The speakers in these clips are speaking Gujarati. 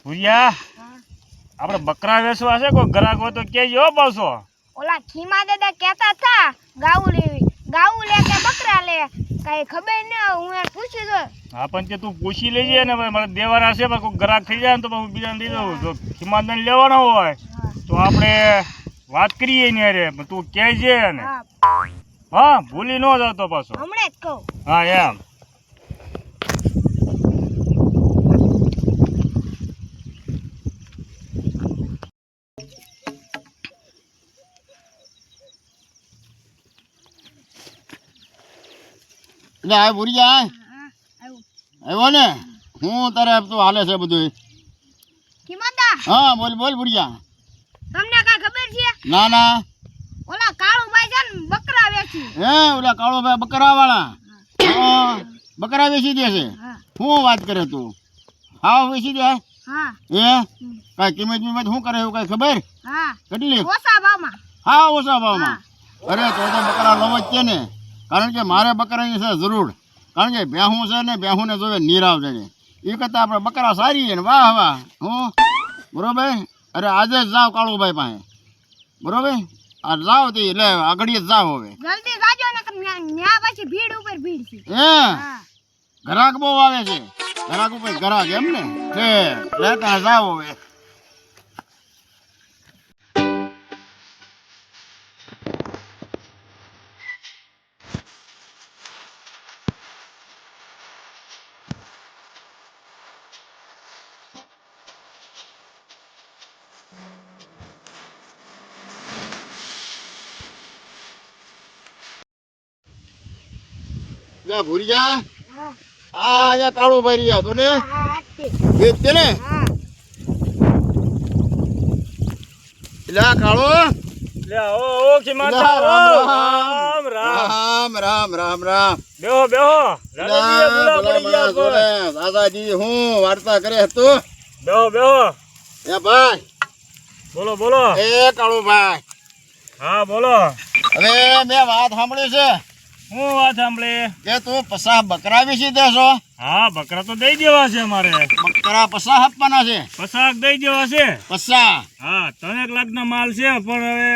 ભુરિયા આપણે બકરા વેચવા છે કોઈ ગ્રાહક હોય તો કેજો હો પાછો. ઓલા ખીમા દાદા કહેતા હતા ગાવું લે કે બકરા લે કઈ ખબર ન હું એને પૂછી જો. હા પણ તે તું પૂછી લેજે ને મારે દેવાના છે પણ કોઈ ગ્રાહક થઈ જાય ને તો હું બીજાને દઈ દઉં. જો ખીમાદાન લેવાનો હોય તો આપણે વાત કરીએ ને અરે તું કહેજે ને. હા ભૂલી ન જતો પાછો. હમણાં જ કહું. હા એમ એટલે આ ભુરિયા આવ્યો ને હું તારે તો હાલે છે બધું. ખીમાદા હા બોલ બોલ ભુરિયા. તમને કઈ ખબર છે? ના ના. ઓલા કાળુભાઈ છે ને બકરા વેચી. હે ઓલા કાળોભાઈ બકરા વાળા બકરા વેચી દે છે. શું વાત કરે તું? હા વેચી દે. હા એ કઈ કિંમત શું કરે એવું કઈ ખબર? હા કેટલી? ઓછા ભાવમાં. હા ઓછા ભાવમાં. અરે તો બકરા લવ જ છે ને, કારણ કે મારે બકરાની છે જરૂર. કારણ કે ભેહું છે ને ભેહુંને જોવે નીરાવ છે એ કરતાં આપણે બકરા સારી છે ને. વાહ વાહ. હું બરોબર. અરે આજે જ જાઓ કાળુભાઈ પાસે બરોબર. આ જાઓ તે એટલે આગળ જ જાઓ હવે જલ્દી જાજો ને ન્યા પછી ભીડ ઉપર ભીડ છે. ગ્રાહક બહુ આવે છે. ગ્રાહક ઉપર ગ્રાહક એમ ને લેતા જાઓ હવે. ભૂરિયા આ અહીંયા કાળુભાઈ રહ્યા તો ને વેચતે ને એટલે આ કાળો લે ઓ ખીમાદા રામ રામ રામ રામ રામ. બેહો દાદાજી હું વાર્તા કરે તું? બેહો એ ભાઈ બોલો એ કાળુભાઈ. હા બોલો. હવે મેં વાત સાંભળી છે હું વાત સાંભળી કે તું 50 બકરા વેચી દેશો. હા બકરા તો દઈ દેવા છે મારે. બકરા 50 આપવાના છે? 50 દઈ દેવા છે. 50? હા 3 લાખ ના માલ છે પણ હવે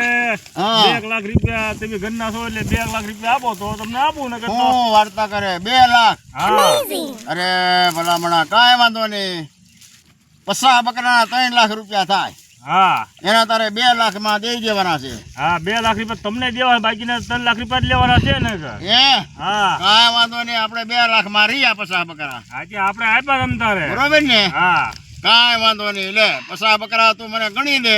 2 લાખ રૂપિયા તમે ઘરના છો એટલે 2 લાખ રૂપિયા આપો તો તમને આપું ને. હું વાર્તા કરે 2 લાખ? હા અરે ભલામણા કાંઈ વાંધો નહીં. 50 બકરાના 3 લાખ રૂપિયા થાય. હા એના તારે 2 લાખમાં દઈ દેવાના છે. હા 2 લાખ રૂપિયા તમને દેવા બાકીના 3 લાખ રૂપિયા જ લેવાના છે ને. હા કાંઈ વાંધો નહીં. આપણે 2 લાખમાં રહ્યા 50 બકરા. આજે આપણે આપ્યા તમ તારે બરોબર ને? હા કાંઈ વાંધો નહીં. લે 50 બકરા તું મને ગણી દે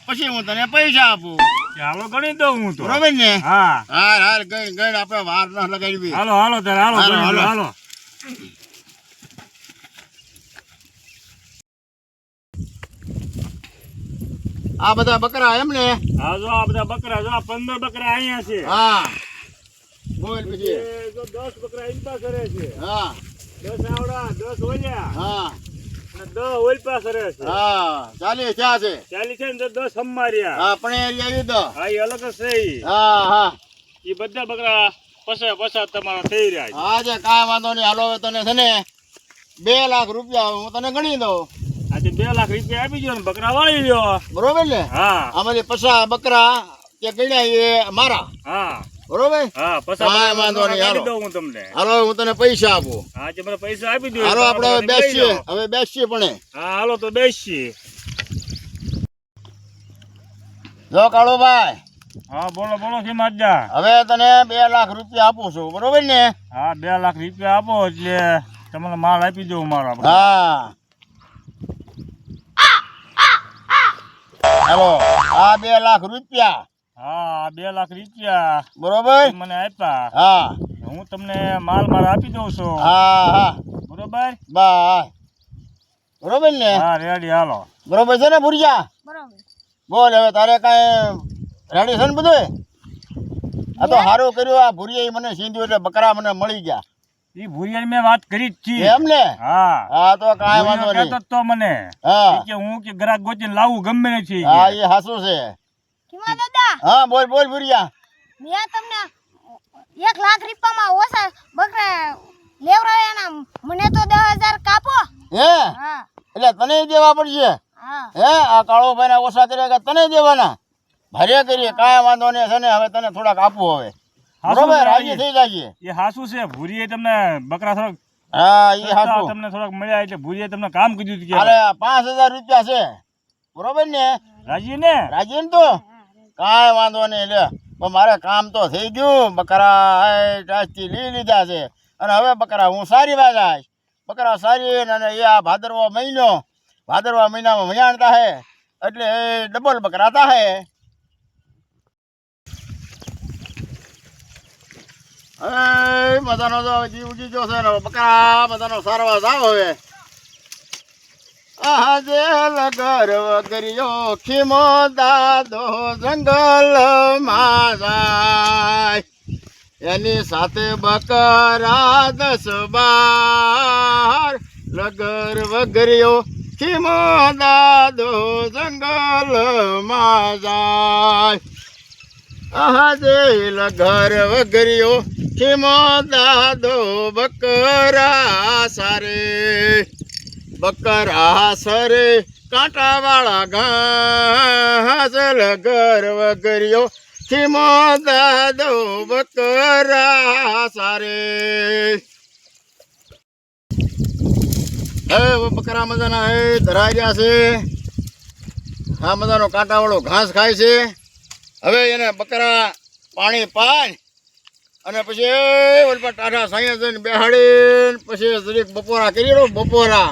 પછી હું તને પૈસા આપું. ચાલો ગણી દઉં હું તો. બરોબર ને? હા હાલ ગણ આપણે વાર ન લગાડવી. હાલો ત્યારે હાલો. આ બધા બકરા એમ ને? હા જો આ બધા બકરા જો 15 બકરા અહીંયા છે. હા બોલ પછી. જો 10 બકરા ઇનપા કરે છે. હા 10 આવડા 10 ઓલ્યા. હા અને 10 ઓલપા કરે છે. હા 40 ક્યાં છે? 40 છે ને 10 હમાર્યા. હા પણ એરિયા ઈ દો. હા એ અલગ જ છે ઈ. હા એ બધા બકરા પછા તમારા થઈ રહ્યા છે. આજે કાંઈ વાંધો નહીં. હાલો હવે તને છે ને 2 લાખ રૂપિયા હું તને ગણી દઉં. આજે 2 લાખ રૂપિયા આપી દો ને બકરા વાળી લ્યો. બરોબર ને? હા આમાંથી 50 બકરા તે ગણ્યા એ મારા. હા બરોબર. હા કાંઈ વાંધો નહીં. હાલો દઉં હું તમને. હાલો હું તને પૈસા આપું. આજે મને પૈસા આપી દો. હાલો આપણે બેસીએ પણ. હા હાલો તો બેસીએ. જો કાળુભાઈ. હા બોલો ખીમાદા. હવે તને 2 લાખ રૂપિયા આપું છું. બરોબર ને? હા 2 લાખ રૂપિયા આપો એટલે તમને માલ આપી દઉં મારો. હા હાલો આ 2 લાખ રૂપિયા. હા 2 લાખ રૂપિયા બરોબર મને આપ્યા. હા હું તમને માલ મારા આપી દઉં છું. હા બરોબર. બસ બરોબર ને? હા રેડી હાલો. બરોબર છે ને ભુરિયા? બરોબર. બોલ હવે તારે કાંઈ રેડી છે ને બધું? આ તો સારું કર્યું. આ ભુરિયા મને સીધું એટલે બકરા મને મળી ગયા. એ ભુરિયાની મેં વાત કરી જ છે. એમ ને? હા તો કાંઈ વાંધો નહીં. કહેતો તો મને હા કે હું કે ગ્રાહક ગોતીને લાવું ગમે નથી. હા એ હાસું છે. ખીમા દાદા હા બોલ ભુરિયા. મેં તમને 1 લાખ રૂપિયામાં ઓછા બકરા લેવરાયા મને તો 10,000 કાપો. હે હા એટલે તને દેવા પડશે. હા હે આ કાળો ભાઈ ઓછા કર્યા કે તને દેવાના? ભારે કરીએ કાંઈ વાંધો નહીં છે ને. હવે તને થોડાક આપવું હવે બરોબર, રાજી થઈ જાય. એ હાસુ છે ભૂરીએ તમને બકરા થોડાક હા એ સસ્તા હાચું. તમને થોડાક મળ્યા એટલે ભૂરીએ તમને કામ કીધું હતું કે અરે 5000 રૂપિયા છે બરોબર ને? રાજી ને રાજી ને તો કાંઈ વાંધો નહીં લે. પણ મારે કામ તો થઈ ગયું. બકરા આજથી લઈ લીધા છે અને હવે બકરા હું સારી વાગાય. બકરા સારી અને એ આ ભાદરવા મહિનામાં મયાણ થાહે એટલે એ ડબલ બકરા થાહે. એ મજાનો તો જીવ ઉગી ગયો છે ને બકરા બધાનો સારવા જાવ હવે. આજે લગર વગરિયો ખીમો દાદો જંગલમાં જાય એની સાથે બકરા 10-12 લગર વગરિયો ખીમો દાદો જંગલમાં જાય. આજે લગર વગરિયો ખીમો દાદો બકરા સારે બકરા સરે કાંટાવાળા ઘાસ લગર વગરિયો ખીમો દાદો બકરા સારે. હવે બકરા મજાના ધરાઈ ગયા છે. આ મજાનો કાંટાવાળો ઘાસ ખાય છે. હવે એને બકરા પાણી પાય અને પછી ઓલ પર ટાઢા સાયા જઈને બેહાડીને પછી જરીક બપોરા કરી લો. બપોરા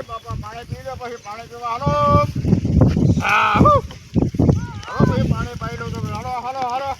બાપા પાણી પી લો પછી પાણી પીવા હાલો. પછી પાણી પાઈ લો તમે હાલો હાલો હાલો.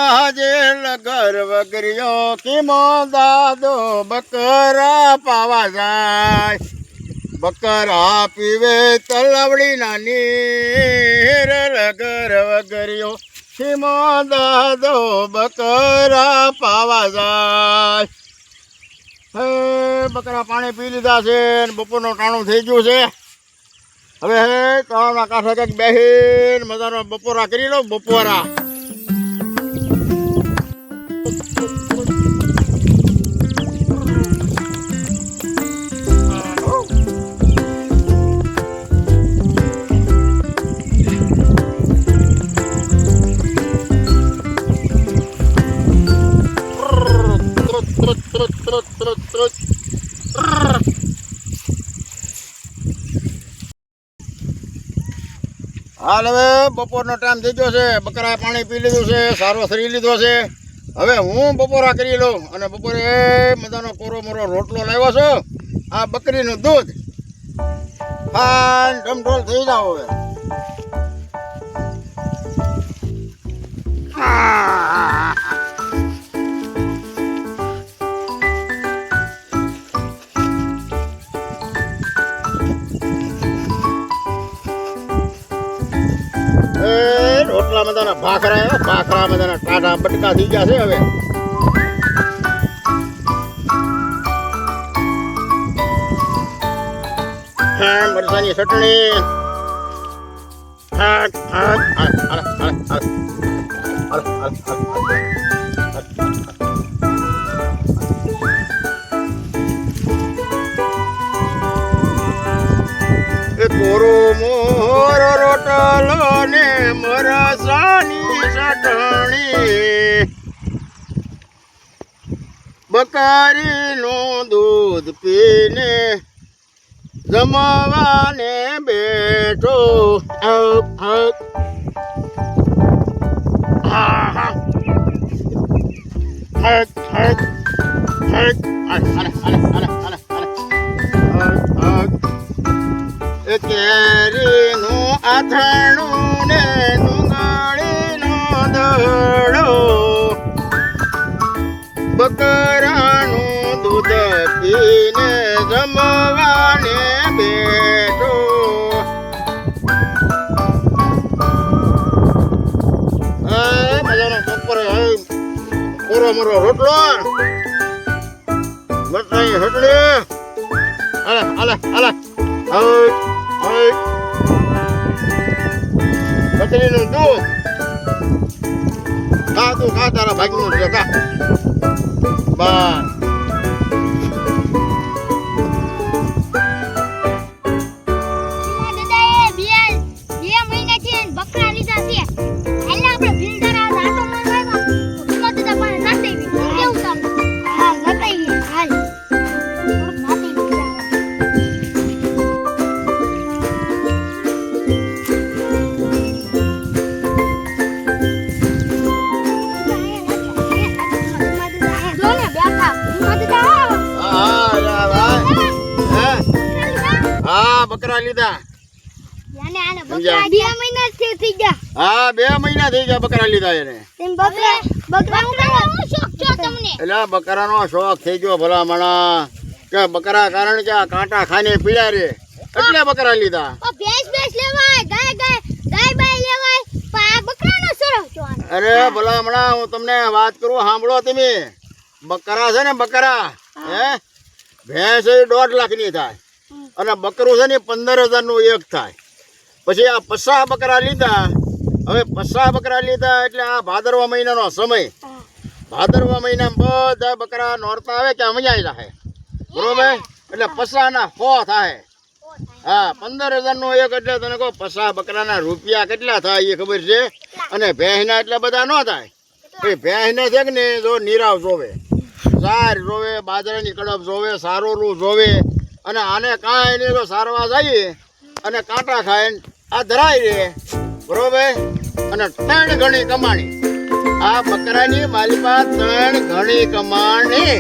આજે લગર વગરિયો ખીમો દાદો બકરા પાવા જાય. બકરા પીવે તલવડી નાની લગર વગરિયો ખીમો દાદો બકરા પાવા જાય. હે બકરા પાણી પી લીધા છે ને બપોરનું ટાણું થઈ ગયું છે. હવે હે તળાવના કાંઠે કંઈક બેસીને મજાનો બપોરા કરી લો. બપોરા હાલ હવે બપોરનો ટાઈમ થઈ ગયો છે. બકરાએ પાણી પી લીધું છે, સારો શરીર લીધો છે. હવે હું બપોરા કરી લઉં અને બપોરે મજાનો કોરો મોરો રોટલો લાવ્યો છું. આ બકરીનું દૂધ ખાન ઢમઢોલ થઈ જાવ હવે. રોટલા મજાના ભાખરા મજાના ટાઢા બટકા થઈ ગયા છે. હવે મરચાની ચટણી કોરો મોર રોટલો ને મરસાની ચટણી બકરીનું દૂધ પીને જમવાને બેઠો કેરીનું આથણું ને ડુંગળીનો દડો બકરાનું દૂધ પીને જમવાને બેઠો મજાનો બપોરે કોરો મોરો રોટલો મરચાંની રોટલી હાલે હાલે હાલે બકરીનું દૂધ ખા તું ખા તારા ભાગનું છે ખા બસ બકરા લીધા છે એટલે આપણે ભીંડરા આટો મારવા આવ્યા તો દાદા પણ નાતે કેવું કામ હા નતાઈ હાલ નાતે બકરા લીધા યાને આને બકરા 2 મહિના થઈ ગયા હા 2 મહિના થઈ ગયા બકરા લીધા એને તેમ બકરાનો શોખ છો તમને એટલે બકરાનો શોખ થઈ ગયો ભલા મણા કે બકરા કારણ કે આ કાંટા ખાને પીડા રે એટલે બકરા લીધા ઓ ભેંસ લેવાય ગાય બાય લેવાય પણ આ બકરાનો શોખ છો અરે ભલા મણા હું તમને વાત કરું સાંભળો તમે બકરા છે ને બકરા હે ભેંસ 1.5 લાખની થાય અને બકરું છે ને 15,000 નું એક થાય પછી આ 50 બકરા લીધા હવે 50 બકરા લીધા એટલે આ ભાદરવા મહિનાનો સમય ભાદરવા મહિનામાં બધા બકરા નોરતા આવે કે મજા જાય બરોબર એટલે 50 ના 100 થાય હા 15,000 નું એક એટલે તને કહો 50 બકરાના રૂપિયા કેટલા થાય એ ખબર છે અને ભેંસના એટલે બધા ન થાય એ ભેંસને છે કે ને જો નીરાવ જોવે સાર જોવે બાજરાની કડપ જોવે સારોલું જોવે અને આને કાંઈ નહીં તો સારવા જઈએ અને કાંટા ખાય આ ધરાય રે બરોબર અને 3 ગણી કમાણી આ બકરાની મારી પાસે 3 ગણી કમાણી